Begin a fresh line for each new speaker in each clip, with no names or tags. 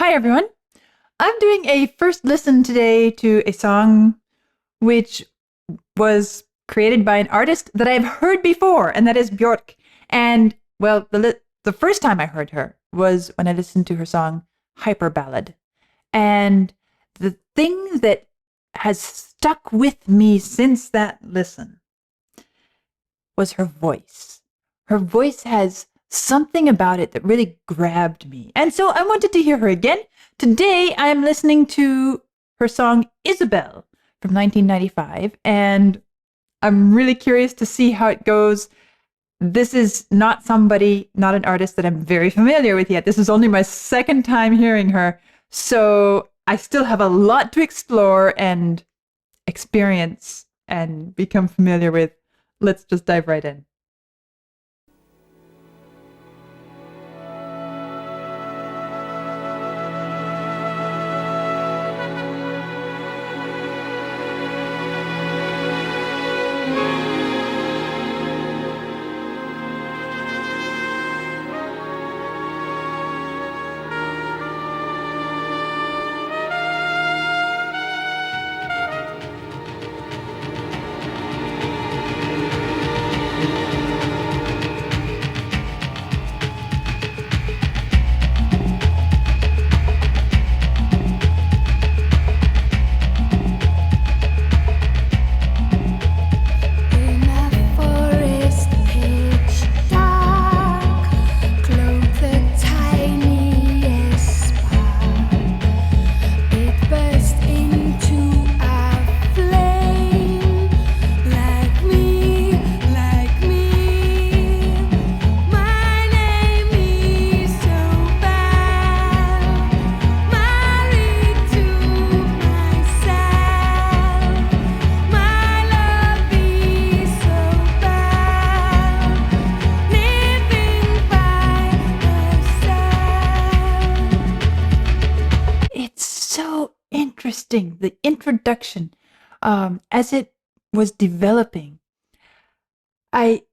Hi, everyone. I'm doing a first listen today to a song which was created by an artist that I've heard before, and that is Björk. And, well, the first time I heard her was when I listened to her song Hyper Ballad. And the thing that has stuck with me since that listen was her voice. Her voice has something about it that really grabbed me. And so I wanted to hear her again. Today, I'm listening to her song Isobel from 1995, and I'm really curious to see how it goes. This is not an artist that I'm very familiar with yet. This is only my second time hearing her, so I still have a lot to explore and experience and become familiar with. Let's just dive right in. Interesting, the introduction, as it was developing, I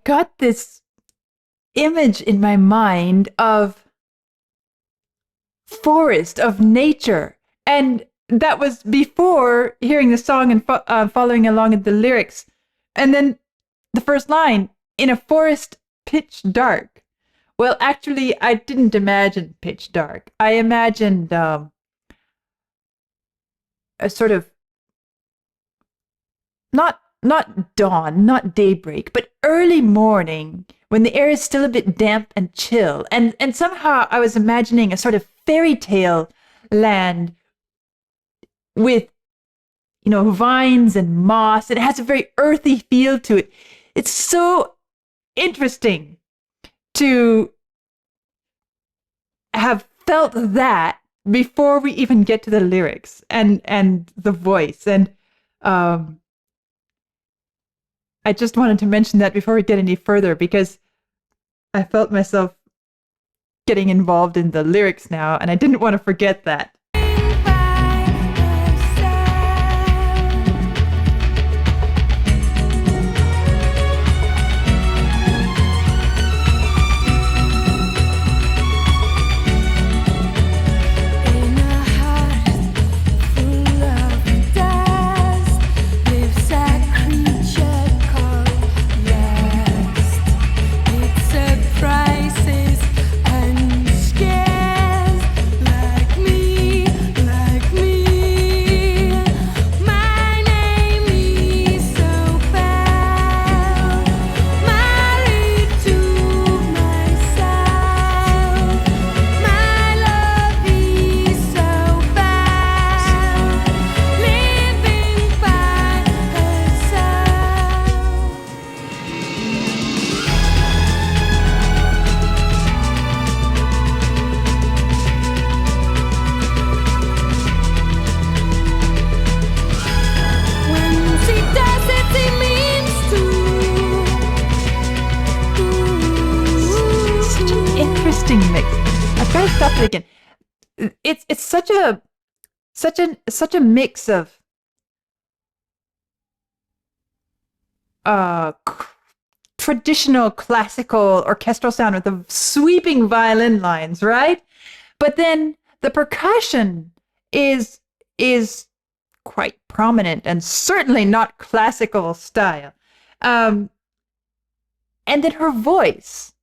got this image in my mind of forest, of nature, and that was before hearing the song and following along at the lyrics. And then the first line, in a forest pitch dark. Well, actually, I didn't imagine pitch dark. I imagined a sort of not dawn, not daybreak, but early morning when the air is still a bit damp and chill. And somehow I was imagining a sort of fairy tale land with, vines and moss. It has a very earthy feel to it. It's so interesting to have felt that before we even get to the lyrics and the voice. And I just wanted to mention that before we get any further, because I felt myself getting involved in the lyrics now, and I didn't want to forget that. Mix. I've got to stop it again. It's such a mix of traditional classical orchestral sound with the sweeping violin lines, right? But then the percussion is quite prominent and certainly not classical style. And then her voice.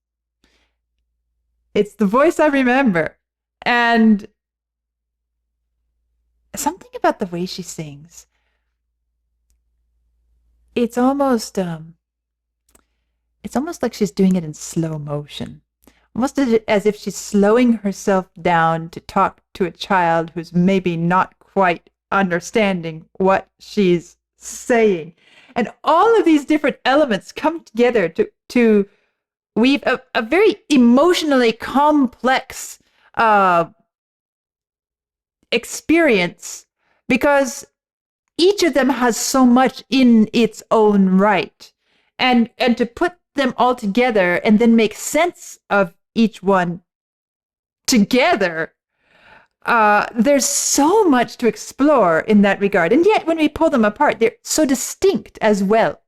It's the voice I remember. And something about the way she sings. It's almost like she's doing it in slow motion. Almost as if she's slowing herself down to talk to a child who's maybe not quite understanding what she's saying. And all of these different elements come together to weave a very emotionally complex experience, because each of them has so much in its own right. And to put them all together and then make sense of each one together, there's so much to explore in that regard. And yet, when we pull them apart, they're so distinct as well.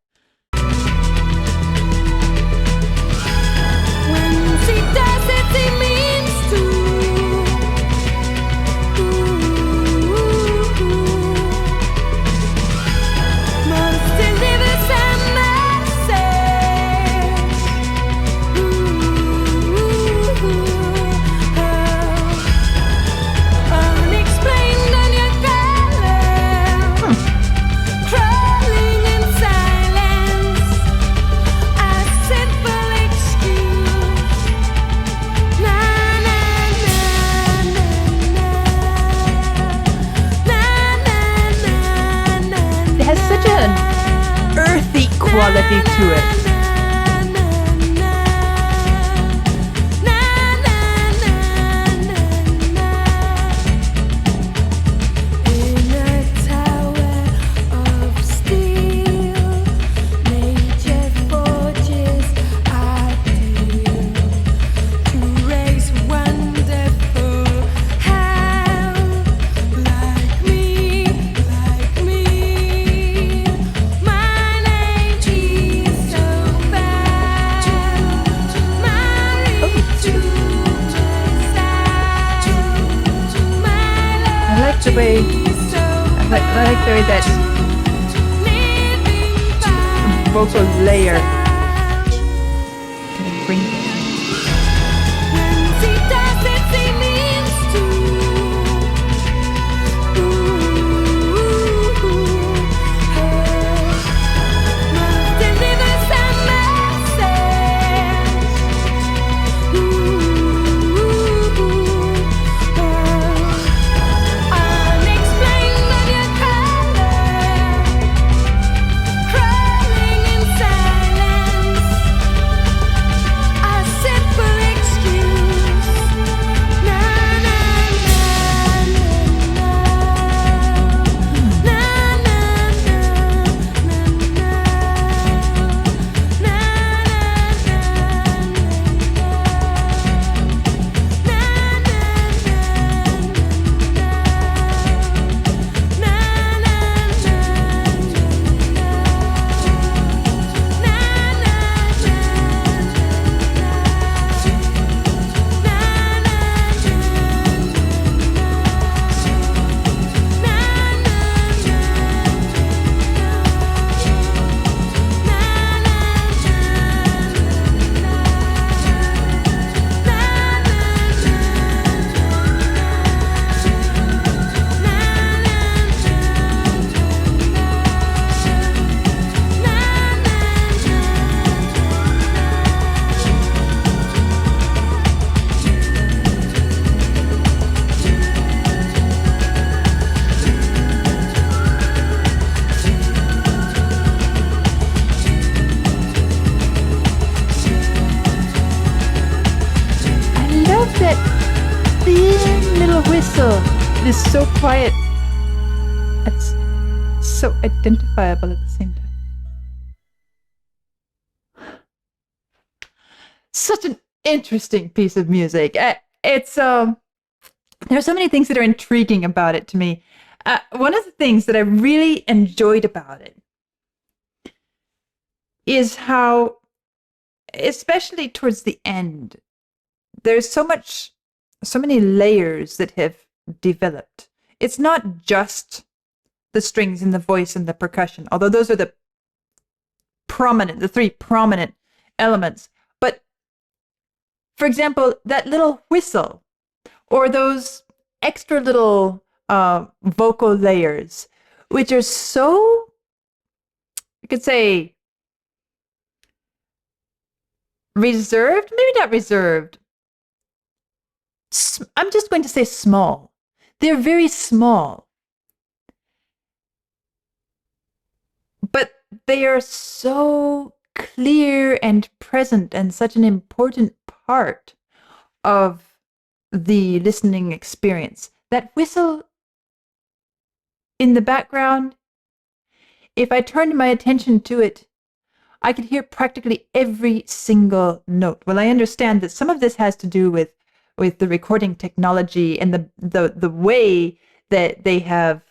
Earthy quality to it. The way I like the way that vocal layer kind of brings it. It is so quiet. It's so identifiable at the same time. Such an interesting piece of music. It's there are so many things that are intriguing about it to me. One of the things that I really enjoyed about it is how, especially towards the end, there's so much so many layers that have developed. It's not just the strings and the voice and the percussion, although those are the three prominent elements. But for example, that little whistle or those extra little vocal layers, which are so, you could say, reserved, maybe not reserved. I'm just going to say small. They're very small. But they are so clear and present and such an important part of the listening experience. That whistle in the background, if I turned my attention to it, I could hear practically every single note. Well, I understand that some of this has to do with the recording technology and the way that they have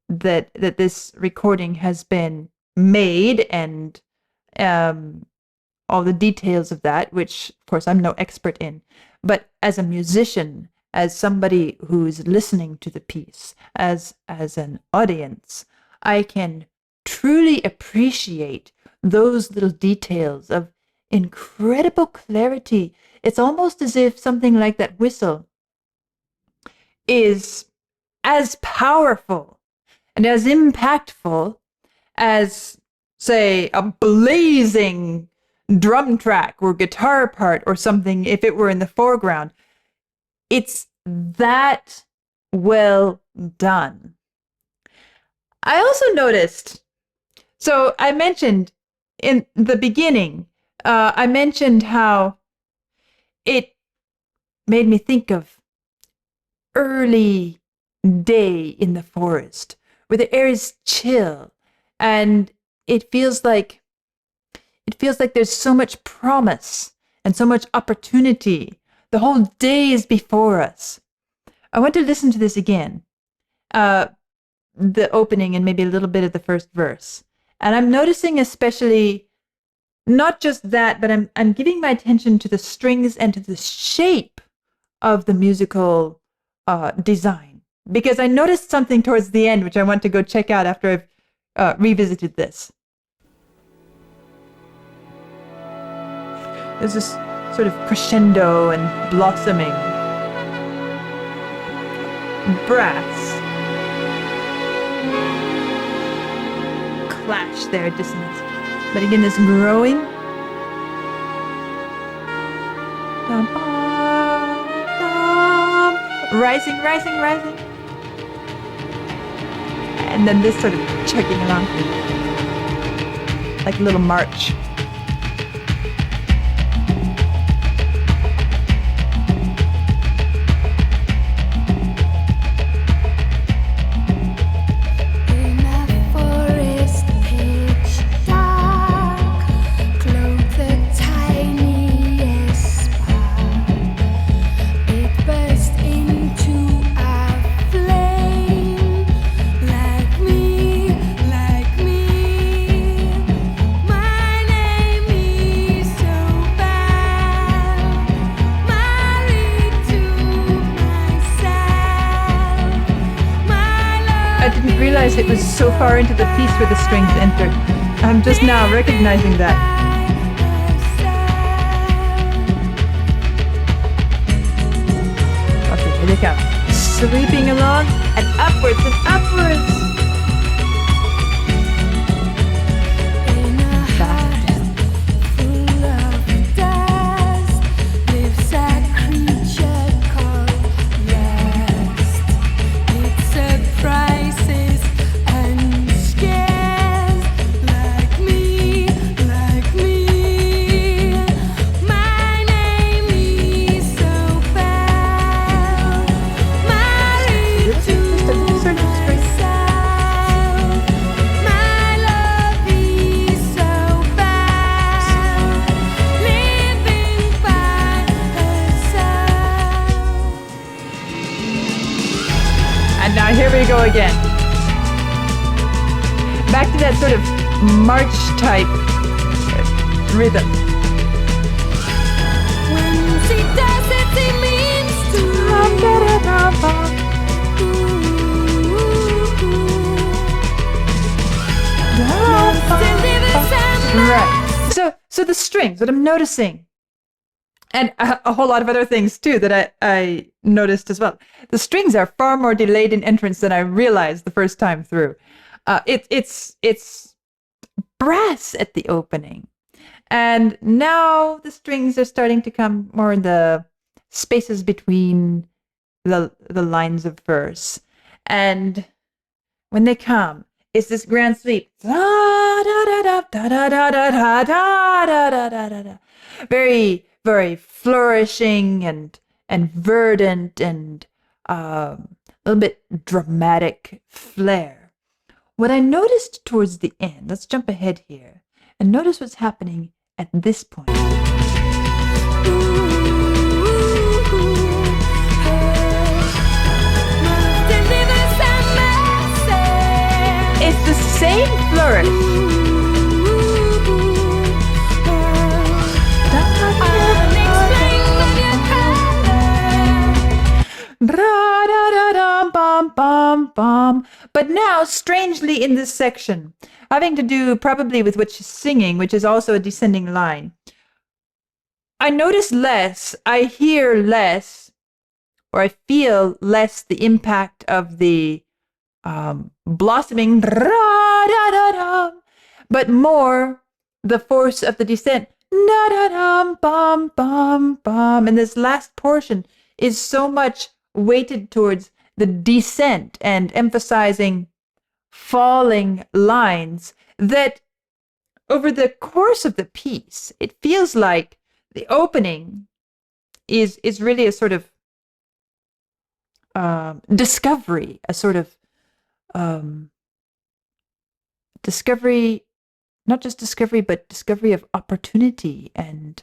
that this recording has been made, and all the details of that, which of course I'm no expert in. But as a musician, as somebody who's listening to the piece, as an audience, I can truly appreciate those little details of incredible clarity. It's almost as if something like that whistle is as powerful and as impactful as, say, a blazing drum track or guitar part or something if it were in the foreground. It's that well done. I also noticed, so I mentioned in the beginning, I mentioned how it made me think of early day in the forest where the air is chill and it feels like there's so much promise and so much opportunity. The whole day is before us. I want to listen to this again, the opening and maybe a little bit of the first verse. And I'm noticing especially not just that, but I'm giving my attention to the strings and to the shape of the musical design, because I noticed something towards the end, which I want to go check out after I've revisited this. There's this sort of crescendo and blossoming brass clash there, dissonance. But again, this growing. Dum, dum, rising, rising, rising. And then this sort of chugging along like a little march. It was so far into the piece where the strings entered. I'm just now recognizing that. Okay, here they come. Sweeping along and upwards and upwards. Here we go again. Back to that sort of march type rhythm.
When she does it, it means to
Right. So the strings, what I'm noticing, and a whole lot of other things too that I noticed as well. The strings are far more delayed in entrance than I realized the first time through. It's brass at the opening, and now the strings are starting to come more in the spaces between the lines of verse, and when they come, it's this grand sweep. Very, very flourishing and verdant and a little bit dramatic flair. What I noticed towards the end, let's jump ahead here and notice what's happening at this point. It's the same flourish. But now, strangely, in this section, having to do probably with what she's singing, which is also a descending line, I notice less, I hear less, or I feel less the impact of the blossoming, but more the force of the descent. And this last portion is so much weighted towards the descent and emphasizing falling lines that over the course of the piece, it feels like the opening is really a sort of discovery, a sort of discovery, not just discovery, but discovery of opportunity and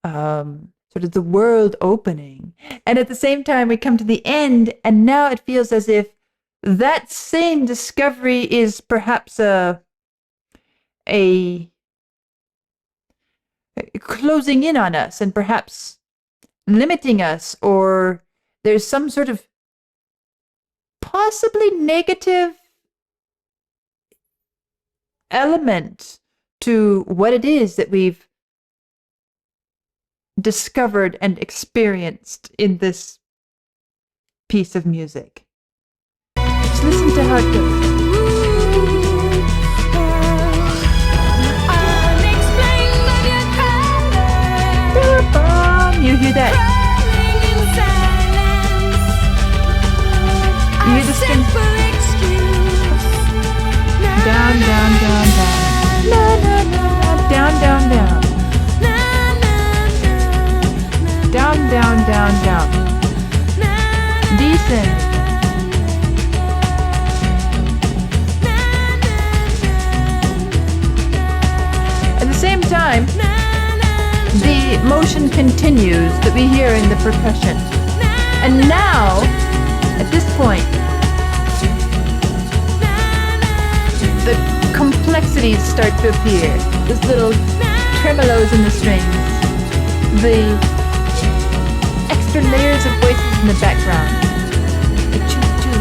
sort of the world opening. And at the same time, we come to the end, and now it feels as if that same discovery is perhaps a closing in on us and perhaps limiting us, or there's some sort of possibly negative element to what it is that we've discovered and experienced in this piece of music. Just listen to how it goes. You hear that? You hear the strings? Down, down, down, down. Na, na, na. Down, down, down. Down, down, down, down. Descend. At the same time, the motion continues that we hear in the percussion. And now, at this point, the complexities start to appear. There's little tremolos in the strings, the extra layers of voices in the background, the choo-choo,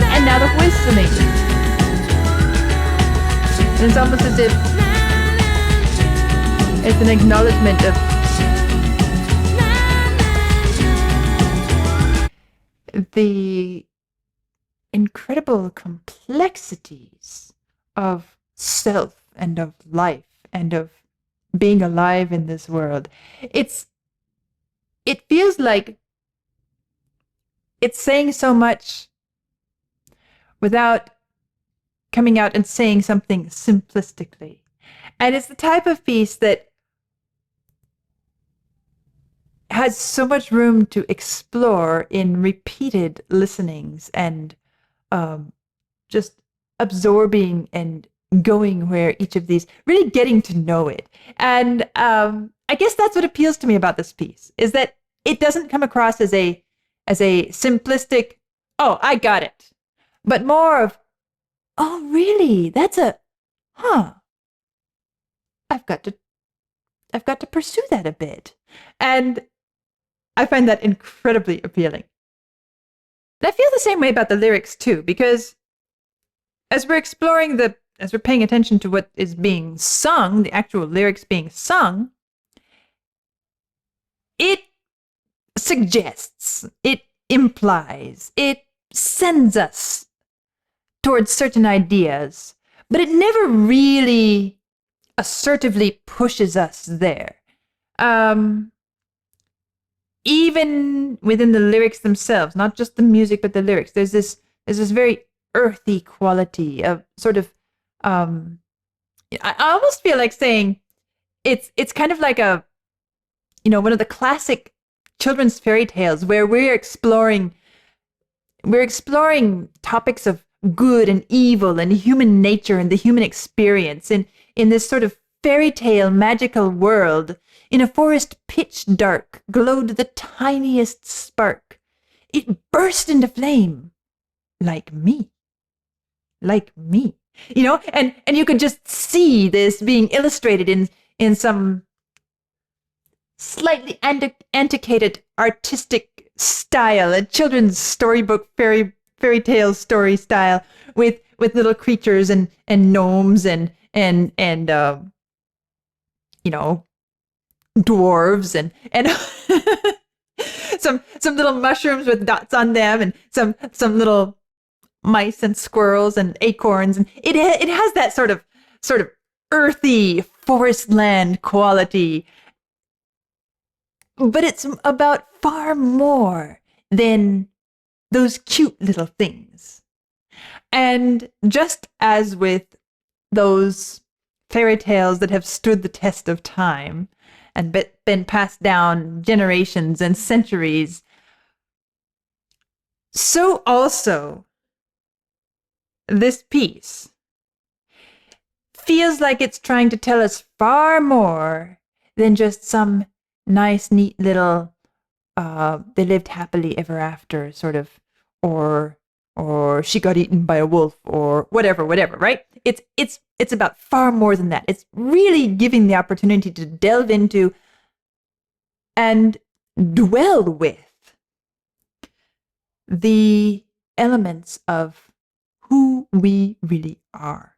and now the whistling. And it's almost as if it's an acknowledgement of the incredible complexities of self and of life and of being alive in this world. It feels like it's saying so much without coming out and saying something simplistically. And it's the type of piece that has so much room to explore in repeated listenings and just absorbing and going where each of these, really getting to know it. And I guess that's what appeals to me about this piece, is that it doesn't come across as a simplistic, oh, I got it, but more of, oh, really? That's I've got to pursue that a bit. And I find that incredibly appealing. And I feel the same way about the lyrics too, because as we're paying attention to what is being sung, the actual lyrics being sung, it suggests, it implies, it sends us towards certain ideas, but it never really assertively pushes us there. Even within the lyrics themselves, not just the music, but the lyrics, there's this very earthy quality of sort of, I almost feel like saying it's kind of like one of the classic children's fairy tales where we're exploring topics of good and evil and human nature and the human experience in this sort of fairy tale magical world. In a forest pitch dark glowed the tiniest spark. It burst into flame like me. And you could just see this being illustrated in some slightly antiquated artistic style, a children's storybook fairy tale story style with little creatures and gnomes and dwarves and some little mushrooms with dots on them and some little mice and squirrels and acorns, and it has that sort of earthy forest land quality. But it's about far more than those cute little things. And just as with those fairy tales that have stood the test of time and been passed down generations and centuries, so also this piece feels like it's trying to tell us far more than just some nice, neat little they lived happily ever after sort of, or she got eaten by a wolf, or whatever, right? It's about far more than that. It's really giving the opportunity to delve into and dwell with the elements of who we really are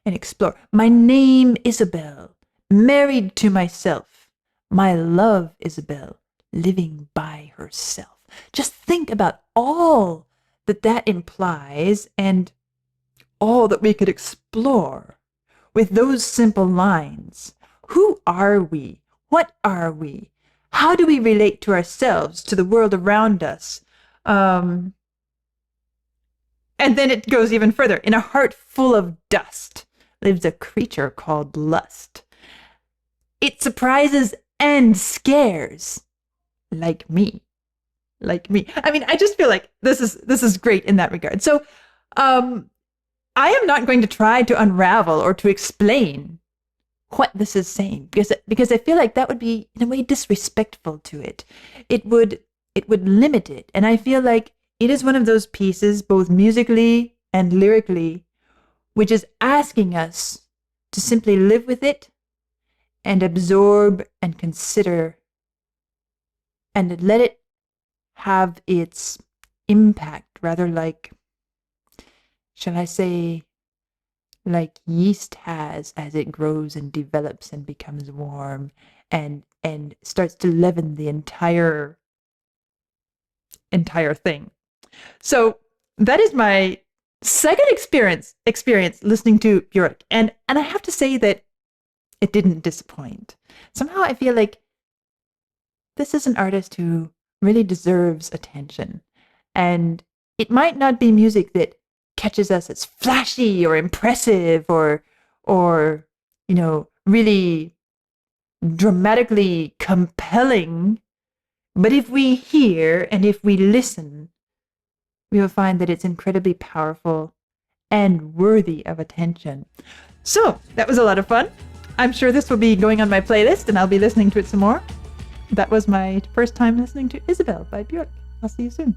and explore. My name, Isobel, married to myself. My love, Isobel, living by herself. Just think about all that implies and all that we could explore with those simple lines. Who are we? What are we? How do we relate to ourselves, to the world around us? And then it goes even further. In a heart full of dust lives a creature called lust. It surprises and scares, like me. I mean, I just feel like this is great in that regard. So I am not going to try to unravel or to explain what this is saying, because I feel like that would be in a way disrespectful to it. It would limit it. And I feel like it is one of those pieces, both musically and lyrically, which is asking us to simply live with it and absorb and consider and let it have its impact, rather like, shall I say, like yeast has as it grows and develops and becomes warm and starts to leaven the entire thing. So that is my second experience listening to Björk, and I have to say that it didn't disappoint. Somehow I feel like this is an artist who really deserves attention, and it might not be music that catches us as flashy or impressive or really dramatically compelling, but if we hear and if we listen, we will find that it's incredibly powerful and worthy of attention. So that was a lot of fun. I'm sure this will be going on my playlist and I'll be listening to it some more. That was my first time listening to Isobel by Björk. I'll see you soon.